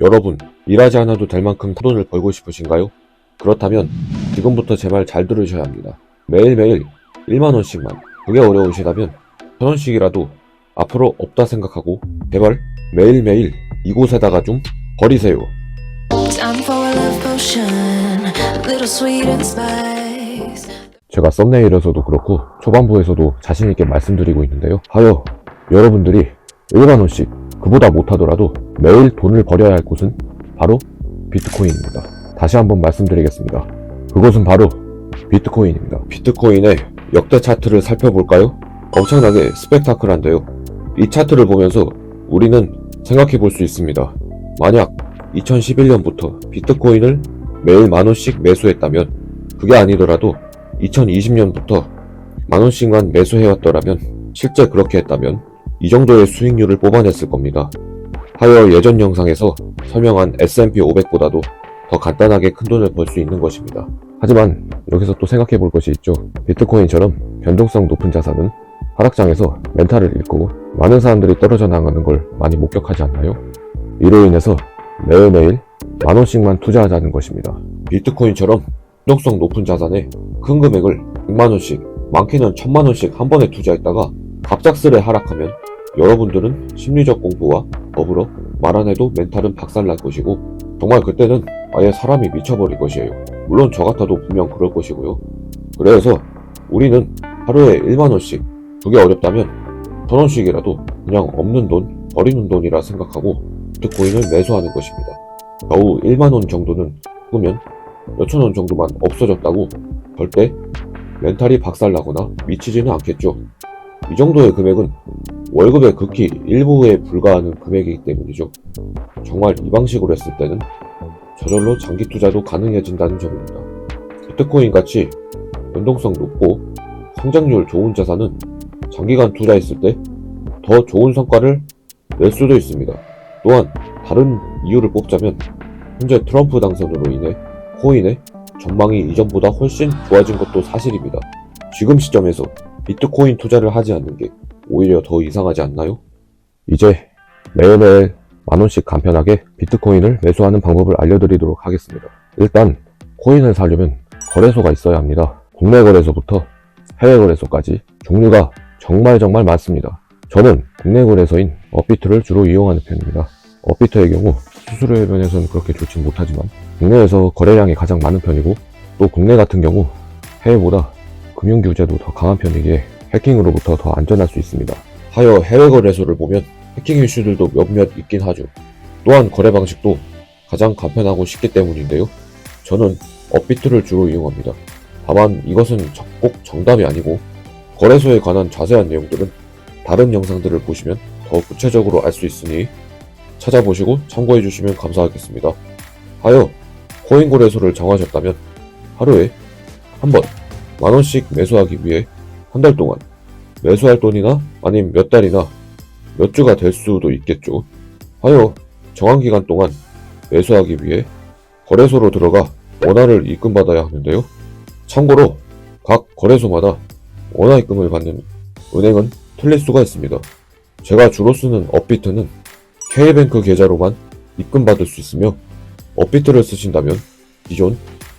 여러분, 일하지 않아도 될 만큼 돈을 벌고 싶으신가요? 그렇다면 지금부터 제 말 잘 들으셔야 합니다. 매일매일 1만원씩만. 그게 어려우시다면 1,000원씩이라도 앞으로 없다 생각하고 제발 매일매일 이곳에다가 좀 버리세요. Time for a love potion, little sweet and spice. 제가 썸네일에서도 그렇고 초반부에서도 자신있게 말씀드리고 있는데요. 하여 여러분들이 1만원씩 그보다 못하더라도 매일 돈을 버려야 할 곳은 바로 비트코인입니다. 다시 한번 말씀드리겠습니다. 그것은 바로 비트코인입니다. 비트코인의 역대 차트를 살펴볼까요? 엄청나게 스펙타클한데요. 이 차트를 보면서 우리는 생각해 볼 수 있습니다. 만약 2011년부터 비트코인을 매일 만원씩 매수했다면, 그게 아니더라도 2020년부터 만원씩만 매수해왔더라면, 실제 그렇게 했다면 이 정도의 수익률을 뽑아냈을 겁니다. 하여 예전 영상에서 설명한 S&P 500보다도 더 간단하게 큰 돈을 벌 수 있는 것입니다. 하지만 여기서 또 생각해 볼 것이 있죠. 비트코인처럼 변동성 높은 자산은 하락장에서 멘탈을 잃고 많은 사람들이 떨어져 나가는 걸 많이 목격하지 않나요? 이로 인해서 매일매일 만원씩만 투자하자는 것입니다. 비트코인처럼 변동성 높은 자산에 큰 금액을 100만원씩, 많게는 1000만원씩 한 번에 투자했다가 갑작스레 하락하면 여러분들은 심리적 공포와 더불어 말 안 해도 멘탈은 박살날 것이고, 정말 그때는 아예 사람이 미쳐버릴 것이에요. 물론 저 같아도 분명 그럴 것이고요. 그래서 우리는 하루에 1만원씩, 그게 어렵다면 1,000원씩이라도 그냥 없는 돈, 버리는 돈이라 생각하고 비트코인을 매수하는 것입니다. 겨우 1만원 정도는 뽑으면 몇천원 정도만 없어졌다고 절대 멘탈이 박살나거나 미치지는 않겠죠. 이 정도의 금액은 월급의 극히 일부에 불과하는 금액이기 때문이죠. 정말 이 방식으로 했을 때는 저절로 장기 투자도 가능해진다는 점입니다. 비트코인 같이 변동성 높고 성장률 좋은 자산은 장기간 투자했을 때 더 좋은 성과를 낼 수도 있습니다. 또한 다른 이유를 뽑자면 현재 트럼프 당선으로 인해 코인의 전망이 이전보다 훨씬 좋아진 것도 사실입니다. 지금 시점에서 비트코인 투자를 하지 않는 게 오히려 더 이상하지 않나요? 이제 매일매일 만원씩 간편하게 비트코인을 매수하는 방법을 알려드리도록 하겠습니다. 일단 코인을 사려면 거래소가 있어야 합니다. 국내 거래소부터 해외 거래소까지 종류가 정말 많습니다. 저는 국내 거래소인 업비트를 주로 이용하는 편입니다. 업비트의 경우 수수료 면에서는 그렇게 좋진 못하지만 국내에서 거래량이 가장 많은 편이고, 또 국내 같은 경우 해외보다 금융 규제도 더 강한 편이기에 해킹으로부터 더 안전할 수 있습니다. 하여 해외 거래소를 보면 해킹 이슈들도 몇몇 있긴 하죠. 또한 거래 방식도 가장 간편하고 쉽기 때문인데요. 저는 업비트를 주로 이용합니다. 다만 이것은 꼭 정답이 아니고, 거래소에 관한 자세한 내용들은 다른 영상들을 보시면 더 구체적으로 알 수 있으니 찾아보시고 참고해 주시면 감사하겠습니다. 하여 코인 거래소를 정하셨다면 하루에 한 번 만원씩 매수하기 위해 한 달 동안 매수할 돈이나 아님 몇 달이나 몇 주가 될 수도 있겠죠. 하여 정한 기간 동안 매수하기 위해 거래소로 들어가 원화를 입금받아야 하는데요. 참고로 각 거래소마다 원화 입금을 받는 은행은 틀릴 수가 있습니다. 제가 주로 쓰는 업비트는 K뱅크 계좌로만 입금받을 수 있으며, 업비트를 쓰신다면 기존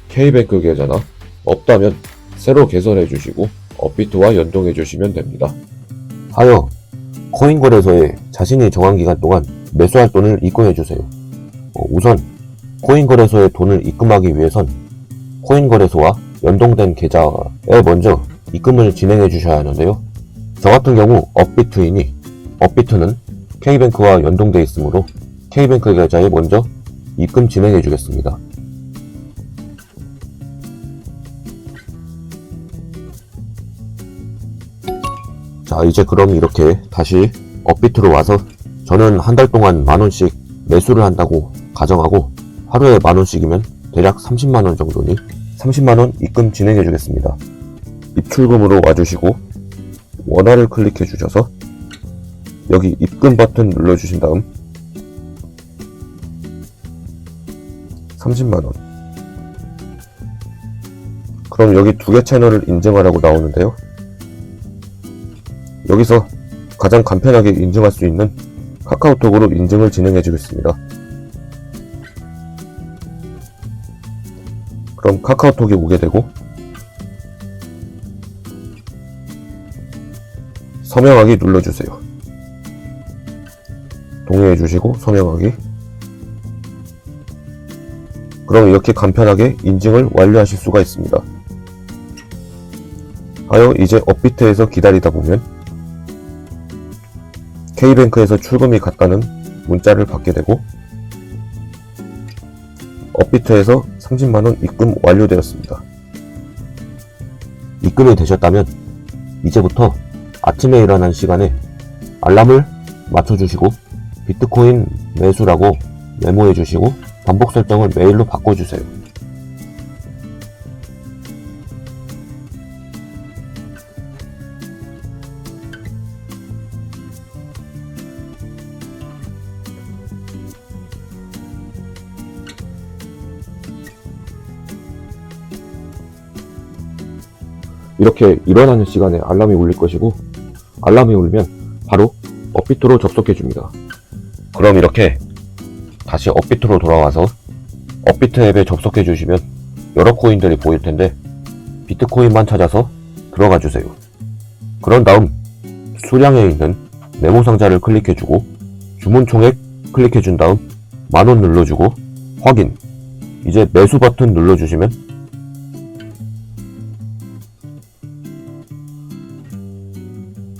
K뱅크 계좌나 없다면 새로 개설해 주시고 업비트와 연동해 주시면 됩니다. 하여 코인 거래소에 자신이 정한 기간 동안 매수할 돈을 입금해 주세요. 우선 코인 거래소에 돈을 입금하기 위해선 코인 거래소와 연동된 계좌에 먼저 입금을 진행해 주셔야 하는데요. 저 같은 경우 업비트이니 업비트는 K뱅크와 연동되어 있으므로 K뱅크 계좌에 먼저 입금 진행해 주겠습니다. 자, 이제 그럼 이렇게 다시 업비트로 와서 저는 한 달 동안 만원씩 매수를 한다고 가정하고, 하루에 만원씩이면 대략 30만원 정도니 30만원 입금 진행해 주겠습니다. 입출금으로 와주시고 원화를 클릭해 주셔서 여기 입금 버튼 눌러 주신 다음 30만원, 그럼 여기 두 개 채널을 인증하라고 나오는데요. 여기서 가장 간편하게 인증할 수 있는 카카오톡으로 인증을 진행해 주겠습니다. 그럼 카카오톡이 오게 되고 서명하기 눌러주세요. 동의해 주시고 서명하기. 그럼 이렇게 간편하게 인증을 완료하실 수가 있습니다. 하여 이제 업비트에서 기다리다 보면 K뱅크에서 출금이 갔다는 문자를 받게 되고 업비트에서 30만원 입금 완료되었습니다. 입금이 되셨다면 이제부터 아침에 일어난 시간에 알람을 맞춰주시고 비트코인 매수라고 메모해주시고 반복 설정을 메일로 바꿔주세요. 이렇게 일어나는 시간에 알람이 울릴 것이고 알람이 울리면 바로 업비트로 접속해줍니다. 그럼 이렇게 다시 업비트로 돌아와서 업비트 앱에 접속해주시면 여러 코인들이 보일 텐데 비트코인만 찾아서 들어가 주세요. 그런 다음 수량에 있는 메모 상자를 클릭해주고 주문 총액 클릭해준 다음 10,000원 눌러주고 확인. 이제 매수 버튼 눌러주시면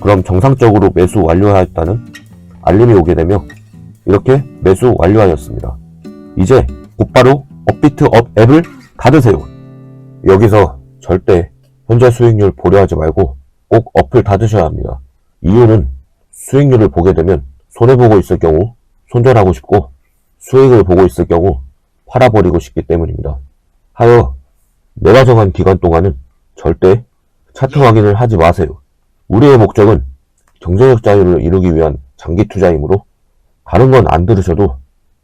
그럼 정상적으로 매수 완료하였다는 알림이 오게 되며 이렇게 매수 완료하였습니다. 이제 곧바로 업비트 업 앱을 닫으세요. 여기서 절대 현재 수익률 보려하지 말고 꼭 업을 닫으셔야 합니다. 이유는 수익률을 보게 되면 손해보고 있을 경우 손절하고 싶고 수익을 보고 있을 경우 팔아버리고 싶기 때문입니다. 하여 내가 정한 기간 동안은 절대 차트 확인을 하지 마세요. 우리의 목적은 경제적 자유를 이루기 위한 장기 투자이므로 다른 건 안 들으셔도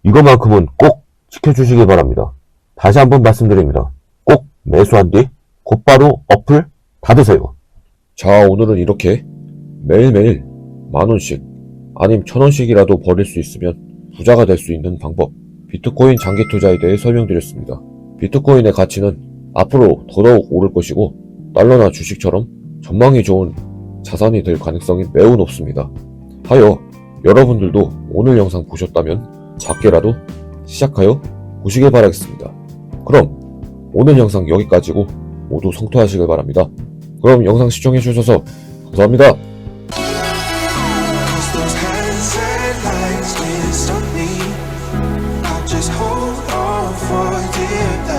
이것만큼은 꼭 지켜주시기 바랍니다. 다시 한번 말씀드립니다. 꼭 매수한 뒤 곧바로 업을 닫으세요. 자, 오늘은 이렇게 매일매일 10,000원씩 아님 1,000원씩이라도 벌일 수 있으면 부자가 될 수 있는 방법, 비트코인 장기 투자에 대해 설명드렸습니다. 비트코인의 가치는 앞으로 더더욱 오를 것이고 달러나 주식처럼 전망이 좋은 자산이 될 가능성이 매우 높습니다. 하여 여러분들도 오늘 영상 보셨다면 작게라도 시작하여 보시길 바라겠습니다. 그럼 오늘 영상 여기까지고 모두 성토하시길 바랍니다. 그럼 영상 시청해주셔서 감사합니다. Those hands and lights can't stop me. I'll just hold on for dear life.